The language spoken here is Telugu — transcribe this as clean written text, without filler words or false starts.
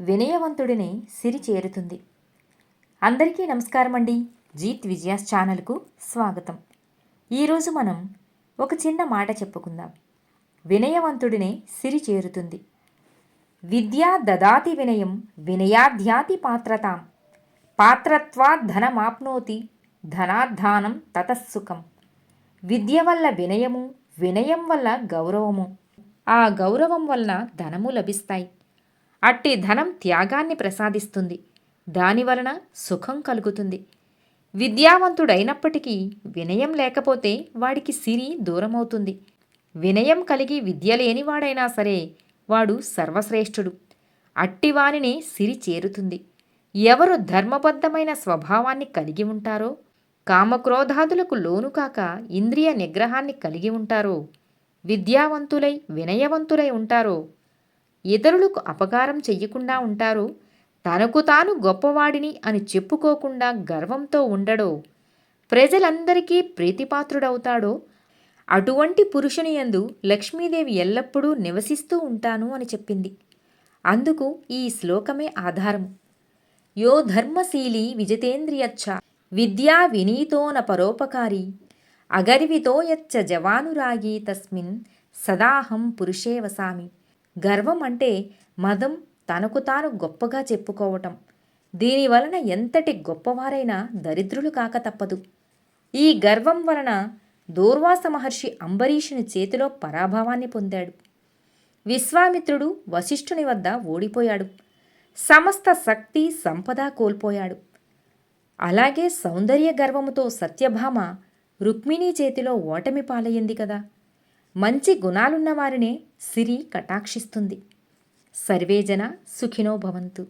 వినయవంతుడిని సిరి చేరుతుంది. అందరికీ నమస్కారం అండి. జీత్ విజయాస్ ఛానల్కు స్వాగతం. ఈరోజు మనం ఒక చిన్న మాట చెప్పుకుందాం. వినయవంతుడిని సిరి చేరుతుంది. విద్యా దదాతి వినయం వినయాధ్యాతి పాత్రతాం పాత్రత్వాద్ ధనమాప్నోతి ధనార్థానం తతస్సుఖం. విద్య వల్ల వినయము, వినయం వల్ల గౌరవము, ఆ గౌరవం వలన ధనము లభిస్తాయి. అట్టి ధనం త్యాగాన్ని ప్రసాదిస్తుంది. దానివలన సుఖం కలుగుతుంది. విద్యావంతుడైనప్పటికీ వినయం లేకపోతే వాడికి సిరి దూరమవుతుంది. వినయం కలిగి విద్య లేనివాడైనా సరే వాడు సర్వశ్రేష్ఠుడు. అట్టివానిని సిరి చేరుతుంది. ఎవరు ధర్మబద్ధమైన స్వభావాన్ని కలిగి ఉంటారో, కామక్రోధాదులకు లోనుకాక ఇంద్రియ నిగ్రహాన్ని కలిగి ఉంటారో, విద్యావంతులై వినయవంతులై ఉంటారో, ఇతరులకు అపకారం చెయ్యకుండా ఉంటారో, తనకు తాను గొప్పవాడిని అని చెప్పుకోకుండా గర్వంతో ఉండడో, ప్రజలందరికీ ప్రీతిపాత్రుడవుతాడో, అటువంటి పురుషుని యందు లక్ష్మీదేవి ఎల్లప్పుడూ నివసిస్తూ ఉంటాను అని చెప్పింది. అందుకు ఈ శ్లోకమే ఆధారము. యో ధర్మశీలి విజితేంద్రియచ్చ విద్యా వినీతోన పరోపకారి అగర్వితో యచ్చ జవానురాగి తస్మిన్ సదాహం పురుషే వసామి. గర్వం అంటే మదం, తనకు తాను గొప్పగా చెప్పుకోవటం. దీనివలన ఎంతటి గొప్పవారైనా దరిద్రులు కాక తప్పదు. ఈ గర్వం వలన దూర్వాస మహర్షి అంబరీషుని చేతిలో పరాభవాన్ని పొందాడు. విశ్వామిత్రుడు వశిష్ఠుని వద్ద ఓడిపోయాడు. సమస్త శక్తి సంపద కోల్పోయాడు. అలాగే సౌందర్య గర్వముతో సత్యభామ రుక్మిణీ చేతిలో ఓటమి పాలయ్యింది కదా. మంచి గుణాలున్న వారినే సిరి కటాక్షిస్తుంది. సర్వేజన సుఖినో భవంతు.